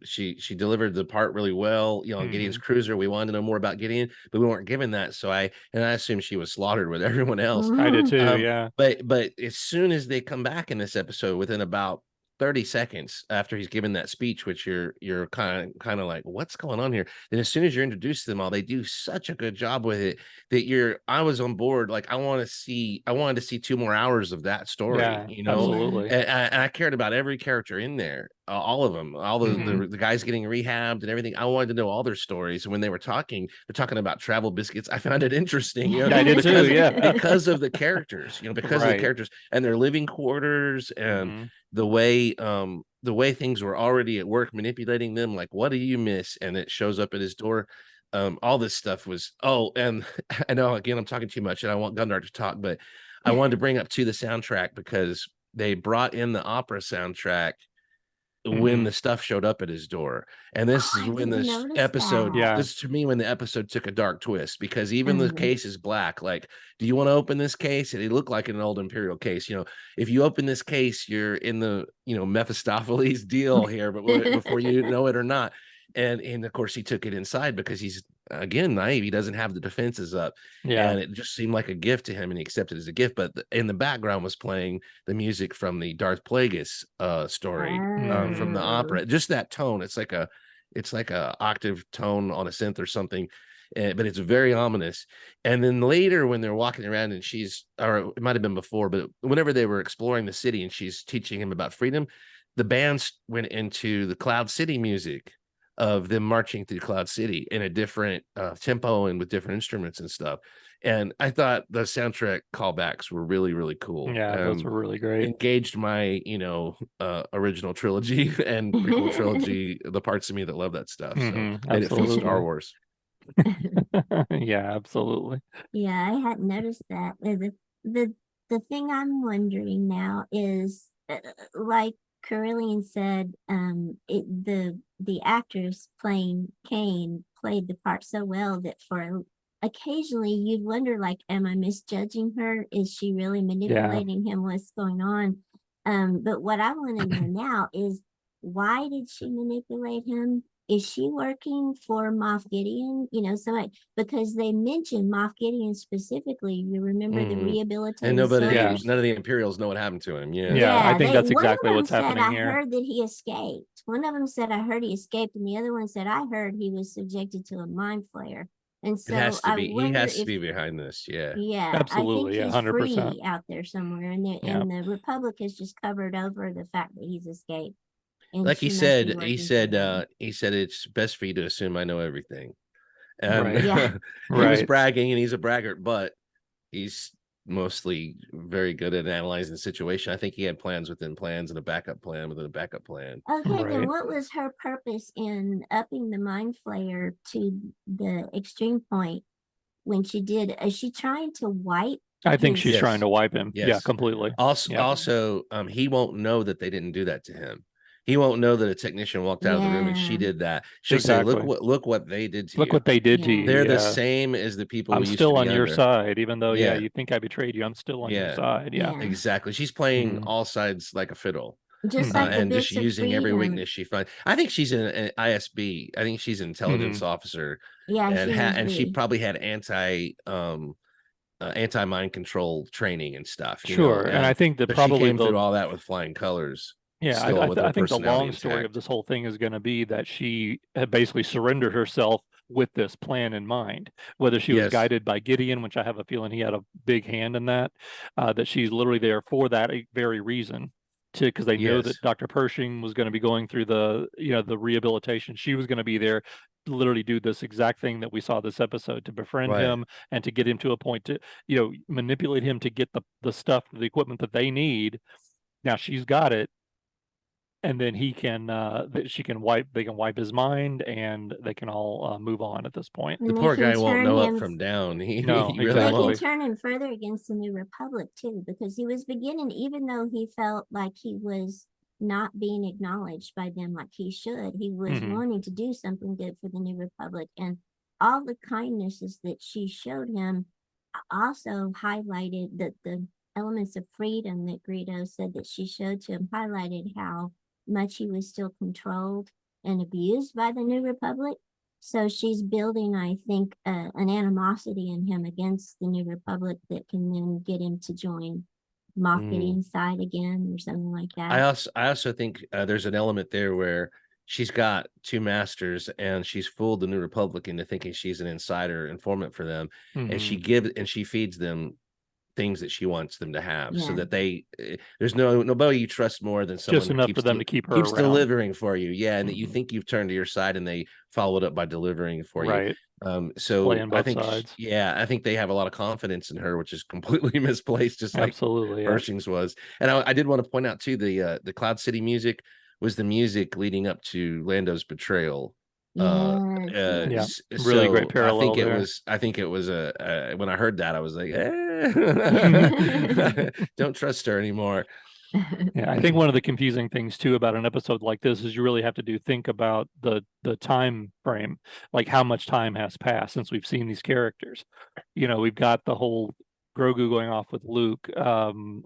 She delivered the part really well. On Gideon's cruiser, we wanted to know more about Gideon, but we weren't given that. So I assumed she was slaughtered with everyone else. I did too, Um, yeah. But as soon as they come back in this episode, within about 30 seconds after he's given that speech, which you're kind of like, what's going on here? Then as soon as you're introduced to them all, they do such a good job with it that I was on board. Like I wanted to see 2 more hours of that story, Yeah, Yeah. absolutely. and I cared about every character in there, all of them, all the guys getting rehabbed and everything. I wanted to know all their stories. And when they're talking about travel biscuits, I found it interesting. Yeah, I did too, yeah. because of the characters, because of the Right. characters and their living quarters and Mhm. the way things were already at work manipulating them. Like, what do you miss? And it shows up at his door. All this stuff was, and I know again I'm talking too much and I want Gundark to talk, but I wanted to bring up to the soundtrack because they brought in the opera soundtrack when the stuff showed up at his door. And this Oh, is I when didn't this notice episode, that. Yeah. this is to me when the episode took a dark twist, because even the Mhm. case is black. Like, do you want to open this case? And it looked like an old Imperial case. If you open this case, you're in the, Mephistopheles deal here, but before you know it or not. And of course he took it inside because he's again naive. He doesn't have the defenses up. Yeah. And it just seemed like a gift to him and he accepted it as a gift. But in the background was playing the music from the Darth Plagueis story from the Oh. opera. Just that tone. It's like a octave tone on a synth or something. But it's very ominous. And then later when they're walking around and or it might have been before, but whenever they were exploring the city and she's teaching him about freedom, the bands went into the Cloud City music of them marching through Cloud City in a different tempo and with different instruments and stuff. And I thought the soundtrack callbacks were really, really cool. Yeah, those were really great. Engaged my, original trilogy and prequel trilogy, the parts of me that love that stuff. So Mhm, made it feel Star absolutely. Wars. Yeah, absolutely. Yeah, I hadn't noticed that. The thing I'm wondering now is, like Corellian said, the actress playing Kane played the part so well that occasionally you'd wonder, like, am I misjudging her? Is she really manipulating him? What's going on? But what I want to know now is, why did she manipulate him? Is she working for Moff Gideon? Because they mentioned Moff Gideon specifically. You remember the Mhm. rehabilitated And soldiers? none of the Imperials know what happened to him. Yeah. Yeah, I think that's one of exactly them what's said, happening I here. heard that he escaped. One of them said, I heard he escaped, and the other one said, I heard he was subjected to a mind flayer. And It so has to I be. He wonder has to if, be behind this. Yeah. yeah, I Absolutely, think yeah, he's 100%. free out there somewhere, and Yeah. the Republic has just covered over the fact that he's escaped. And Like she he must be said, working for them. he said it's best for you to assume I know everything. And Right. Yeah. he was Right. bragging, and he's a braggart, but he's mostly very good at analyzing the situation. I think he had plans within plans and a backup plan within a backup plan. Okay, then Right. what was her purpose in upping the mind flayer to the extreme point when she did. Is she trying to wipe? I think his- she's Yes. trying to wipe him. Yeah, Yes. completely. Also, Yep. he won't know that they didn't do that to him. He won't know that a technician walked out of the room and she Yeah. did that. She'll say, Exactly. look what they did to Look you. what they did to Yeah. you. They're the Yeah. same as the people I'm we used still to on be your under. side, even though, Yeah. you think I betrayed you. I'm still on your Yeah. side. Yeah. Yeah. Exactly. She's playing Mhm. all sides like a fiddle. Just Mhm. like the And just bits of using every freedom. weakness she finds. I think she's an ISB. I think she's an intelligence officer, Yeah, and she be. probably had anti mind control training and stuff. Sure. And I think that but she probably came through all that with flying colors. yeah, still with her I think the personality long story of intact. this whole thing is going to be that she had basically surrendered herself with this plan in mind. Whether she was Yes. guided by Gideon, which I have a feeling he had a big hand in that, that she's literally there for that very reason. Because they know Yes. that Dr. Pershing was going to be going through the the rehabilitation. She was going to be there to literally do this exact thing that we saw this episode, to befriend Right. him and to get him to a point to manipulate him to get the stuff, the equipment that they need. Now she's got it, and then he can they can wipe his mind, and they can all move on at this point. The And they poor can guy won't turn know him- up from down. He, No, he really They exactly. can won't. turn him further against the New Republic too, because he was beginning, even though he felt like he was not being acknowledged by them like he should, he was Mhm. wanting to do something good for the New Republic. And all the kindnesses that she showed him also highlighted that the elements of freedom that Greedo said that she showed to him highlighted how much he was still controlled and abused by the New Republic. So she's building, I think, an animosity in him against the New Republic that can then get him to join Moff Mm. Gideon's side again or something like that. I also think there's an element there where she's got two masters and she's fooled the New Republic into thinking she's an insider informant for them, and she feeds them things that she wants them to have, so Yeah. that there's nobody you trust more than someone Just that enough keeps for them to keep her keeps around. delivering for you. Yeah, and that you Mhm. think you've turned to your side, and they follow it up by delivering for you. Right. So Playing I both think sides. I think they have a lot of confidence in her, which is completely misplaced, just like Absolutely. Yeah. Pershing's was. And I did want to point out too, the Cloud City music was the music leading up to Lando's betrayal. Yes, Yeah. S- Really great so parallel I think it was when I heard that, I was like, don't trust her anymore. Yeah, I think one of the confusing things too about an episode like this is you really have to think about the time frame, like how much time has passed since we've seen these characters. We've got the whole Grogu going off with Luke.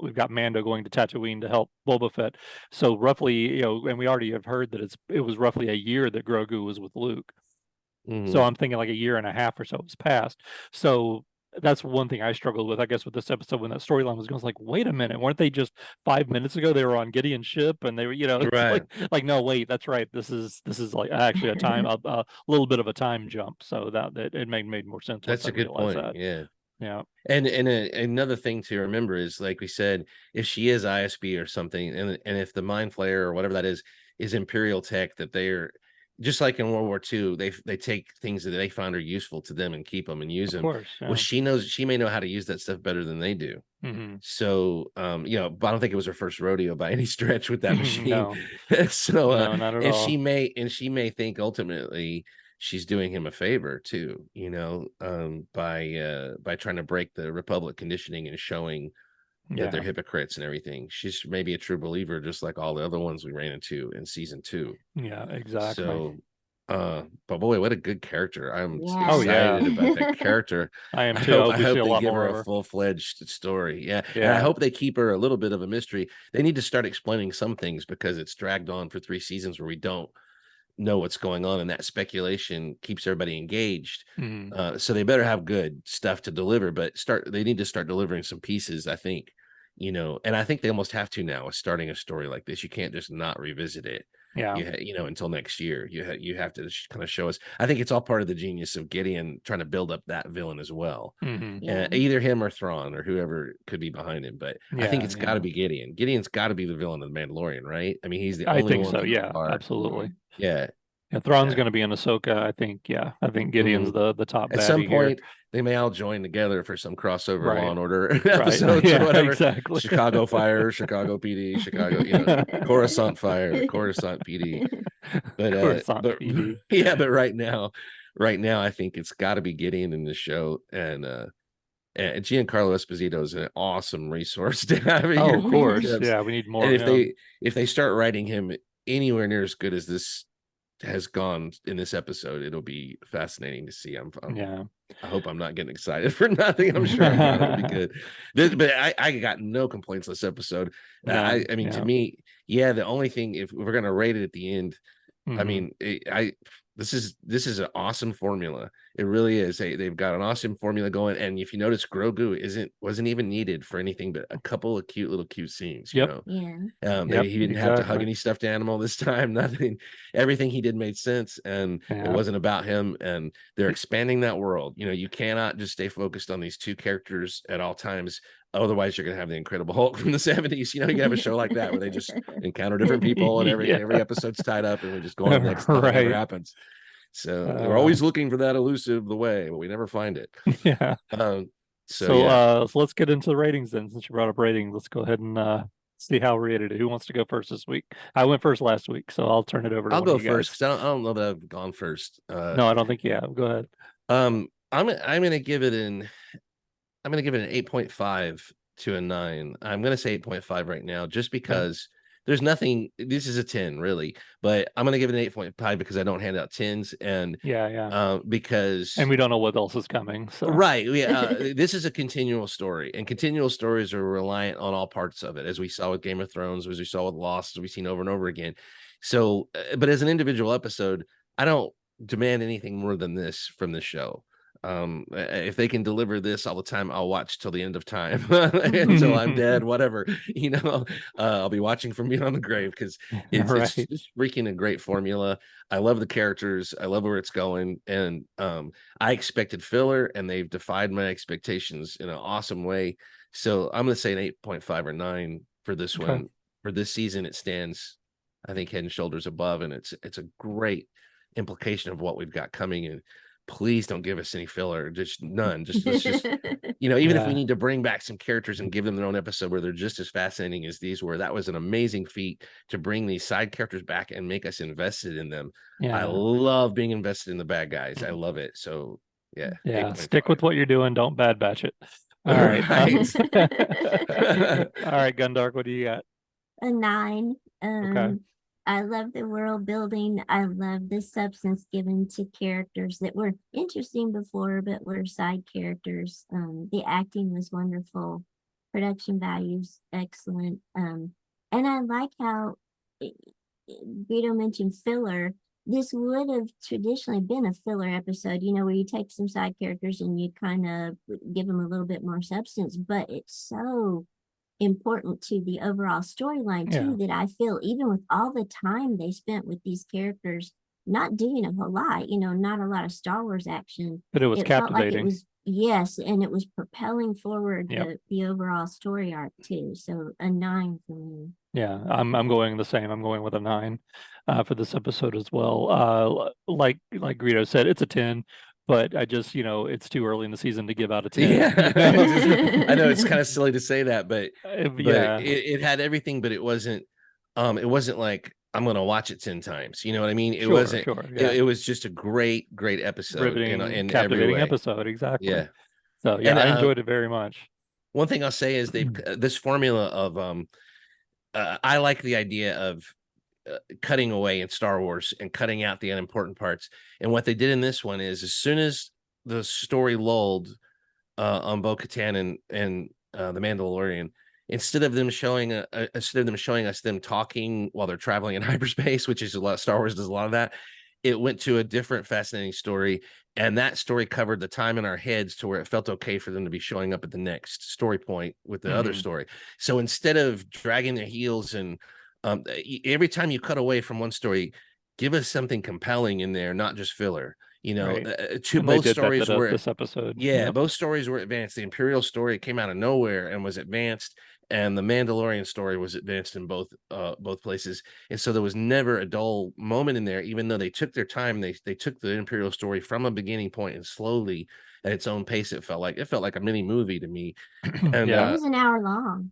We've got Mando going to Tatooine to help Boba Fett. So roughly, and we already have heard that it was roughly a year that Grogu was with Luke. Mhm. So I'm thinking like a year and a half or so has passed. So that's one thing I struggled with, I guess, with this episode when that storyline was going. I was like, wait a minute, weren't they just 5 minutes ago they were on Gideon's ship and they were, it's Right. like no, wait, that's right. This is like actually a time a little bit of a time jump. So that it made more sense. That's once a I good realized point. that. Yeah. Yeah. And another thing to remember is, like we said, if she is ISB or something, and if the Mind Flayer or whatever that is Imperial tech, that they're just like in World War II, they take things that they find are useful to them and keep them and use Of them. course. Well, Yeah. she may know how to use that stuff better than they do. hmm So, but I don't think it was her first rodeo by any stretch with that machine. No. So, No, not at and all. she may think ultimately she's doing him a favor too, by trying to break the Republic conditioning and showing that they're Yeah. hypocrites and everything. She's maybe a true believer, just like all the other ones we ran into in season 2. Yeah. Exactly. So, but boy, what a good character! I'm Yeah. Oh, yeah. excited about that character. I am too. I I hope we see hope a they lot give more her of a her. full-fledged story. Yeah. And I Yeah. hope they keep her a little bit of a mystery. They need to start explaining some things, because it's dragged on for 3 seasons where we don't know what's going on, and that speculation keeps everybody engaged. Mhm. So they better have good stuff to deliver, but they need to start delivering some pieces, I think. And I think they almost have to now, starting a story like this. You can't just not revisit it. Yeah. Until next year. You have to kind of show us. I think it's all part of the genius of Gideon trying to build up that villain as well. hmm Yeah. Either him or Thrawn or whoever could be behind him, but I think Yeah, it's got to be Gideon. Gideon's got to be the villain of the Mandalorian, right? I mean, he's the I only think one so. on the Yeah. card. Absolutely. Yeah. Yeah, Thrawn's Yeah. going to be in Ahsoka. I think. Yeah, I think Gideon's the top At baddie some here. point, they may all join together for some crossover Right. Law and Order Right. episodes Yeah, or whatever. exactly. Chicago Fire, Chicago PD, Chicago, Coruscant Fire, Coruscant PD. But Coruscant but PD. yeah, but right now, right now, I think it's got to be Gideon in the show, and Giancarlo Esposito is an awesome resource to have at your Oh, of course. fingertips. Yeah, we need more And of him. if they start writing him anywhere near as good as this has gone in this episode, it'll be fascinating to see. Yeah. I hope I'm not getting excited for nothing. I'm sure I'm not. It'll be good. But I got no complaints this episode. I mean, to me, yeah, the only thing, if we're gonna rate it at the end, I mean, this is an awesome formula. It really is. They've got an awesome formula going. And if you notice, Grogu wasn't even needed for anything but a couple of cute scenes. You know, Yeah. he didn't have to hug any stuffed animal this time. Nothing. Everything he did made sense, and it wasn't about him. And they're expanding that world. You know, you cannot just stay focused on these two characters at all times. Otherwise, you're going to have the Incredible Hulk from the 70s. You know, you can have a show like that where they just encounter different people and every episode's tied up and we just go on to the next, nothing ever happens. So we're always looking for that elusive the way, but we never find it. Yeah. So let's get into the ratings then. Since you brought up ratings, let's go ahead and see how we rated it. Who wants to go first this week? I went first last week, so I'll turn it over to I'll one go of you first guys. because I don't know that I've gone first. No, I don't think you have. Go ahead. I'm gonna give it an 8.5 to a 9. I'm gonna say 8.5 right now, just because there's nothing. This is a 10, really, but I'm gonna give it an 8.5 because I don't hand out 10s, and because we don't know what else is coming. So right, this is a continual story, and continual stories are reliant on all parts of it, as we saw with Game of Thrones, as we saw with Lost, as we've seen over and over again. So, but as an individual episode, I don't demand anything more than this from the show. If they can deliver this all the time, I'll watch till the end of time until I'm dead, whatever, you know. I'll be watching from beyond the grave because it's just freaking a great formula. I love the characters, I love where it's going, and I expected filler, and they've defied my expectations in an awesome way. So I'm gonna say an 8.5 or 9 for this one. For this season, it stands, I think, head and shoulders above, and it's a great implication of what we've got coming. And please don't give us any filler, just none. Let's just, you know, even if we need to bring back some characters and give them their own episode where they're just as fascinating as these were. That was an amazing feat to bring these side characters back and make us invested in them. I love being invested in the bad guys. I love it. So yeah, stick with what you're doing. Don't bad batch it. All right. All right, Gundark, what do you got? A 9. Okay. I love the world building. I love the substance given to characters that were interesting before, but were side characters. The acting was wonderful. Production values, excellent. And I like how Greedo mentioned filler. This would have traditionally been a filler episode, you know, where you take some side characters and you kind of give them a little bit more substance, but it's so important to the overall storyline too, that I feel even with all the time they spent with these characters not doing a whole lot, you know, not a lot of Star Wars action, but it was captivating. Felt like it was, yes, and it was propelling forward the overall story arc too. So a 9 for me. Yeah, I'm going the same. I'm going with a 9 for this episode as well. Like Greedo said, it's a 10. But I just, you know, it's too early in the season to give out a 10. Yeah, I know it's kind of silly to say that, but it had everything, but it wasn't like I'm gonna watch it 10 times. You know what I mean? It wasn't. It was just a great episode, riveting, in captivating every way. episode. Exactly. Yeah. So yeah, I enjoyed it very much. One thing I'll say is this formula of I like the idea of cutting away in Star Wars and cutting out the unimportant parts. And what they did in this one is, as soon as the story lulled on Bo-Katan and the Mandalorian, instead of them showing us them talking while they're traveling in hyperspace, which is a lot, Star Wars does a lot of that, it went to a different fascinating story. And that story covered the time in our heads to where it felt okay for them to be showing up at the next story point with the other story. So instead of dragging their heels and every time you cut away from one story, give us something compelling in there, not just filler. You know, both stories were this episode. Both stories were advanced. The Imperial story came out of nowhere and was advanced, and the Mandalorian story was advanced in both places. And so there was never a dull moment in there, even though they took their time. They took the Imperial story from a beginning point and slowly, at its own pace, it felt like a mini movie to me. And it was an hour long.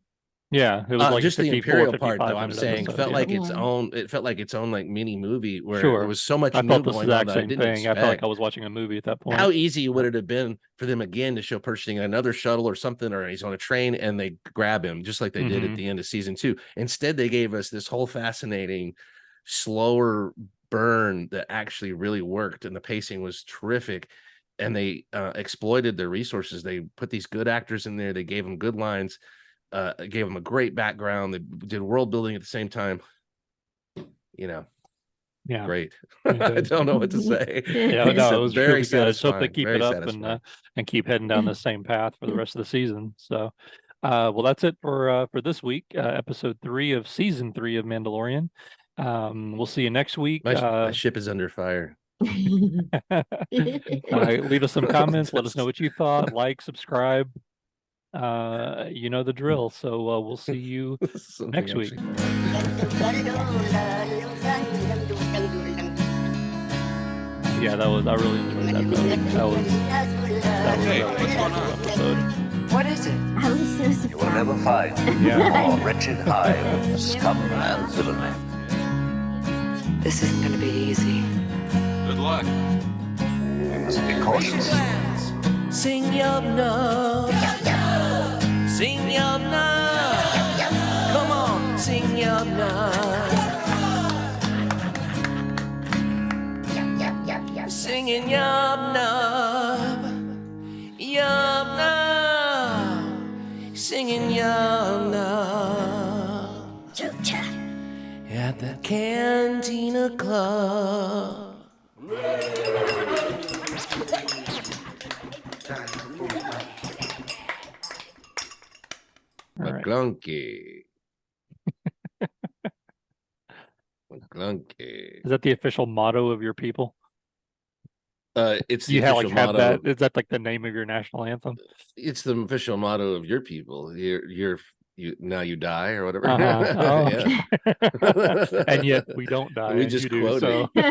Yeah, it was like Just the 54, Imperial part, 55 though. I'm minute saying episode, felt yeah. like its Yeah. own. It felt like its own like mini movie where Sure. there was so much I new felt the going on exact that I same didn't thing. I felt like expect. I was watching a movie at that point. How easy would it have been for them again to show purchasing another shuttle or something, or he's on a train and they grab him just like they did at Mhm. the end of season 2. Instead, they gave us this whole fascinating, slower burn that actually really worked, and the pacing was terrific. And they exploited their resources. They put these good actors in there. They gave them good lines. Gave them a great background. They did world building at the same time. You know, Yeah. great. They I did. don't know what to say. Yeah, no, it was Very really good. I just hope they satisfying. keep Very it up satisfying. and keep heading down the same path for the rest of the season. So, well, that's it for this week, episode 3 of season 3 of Mandalorian. We'll see you next week. My ship is under fire. Leave us some comments. Let us know what you thought. Like, subscribe. You know the drill. So we'll see you Something next week. actually- Yeah, I really enjoyed that though. That was a wonderful episode. What is it? I was so surprised. You will never find Yeah. more wretched hive of scum and villainy. This isn't going to be easy. Good luck. You must be cautious. Sing your love. Sing your love. Come on, sing your love. Singing your love. Your love. Singing your love. At the Cantina Club. All right. McClunky. McClunky. Is that the official motto of your people? It's Do the you have official like have motto. that? Is that like the name of your national anthem? It's the official motto of your people. You now you die or whatever. Oh, Yeah. okay. And yet we don't die. We and just you do, quoted. so No,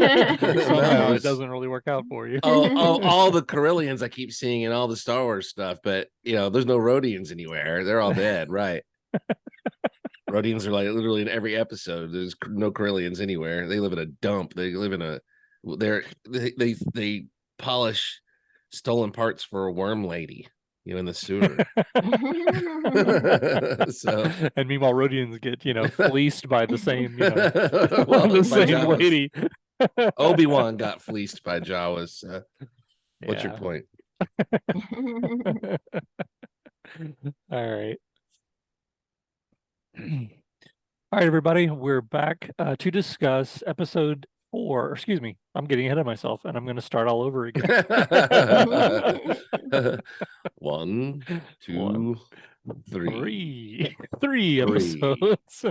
somehow it it's- doesn't really work out for you. all the Corellians I keep seeing in all the Star Wars stuff, but there's no Rhodians anywhere. They're all dead, right? Rhodians are like literally in every episode. There's no Corellians anywhere. They live in a dump. They live in they polish stolen parts for a worm lady, in the sewer. So And meanwhile, Rhodians get fleeced by the same Well, the by same Jawas. lady. Obi-Wan got fleeced by Jawas. What's your Yeah. point? All right. All right, everybody, we're back to discuss episode 4. Excuse me, I'm getting ahead of myself, and I'm going to start all over again. 1, 2, One, 3. 3 episodes.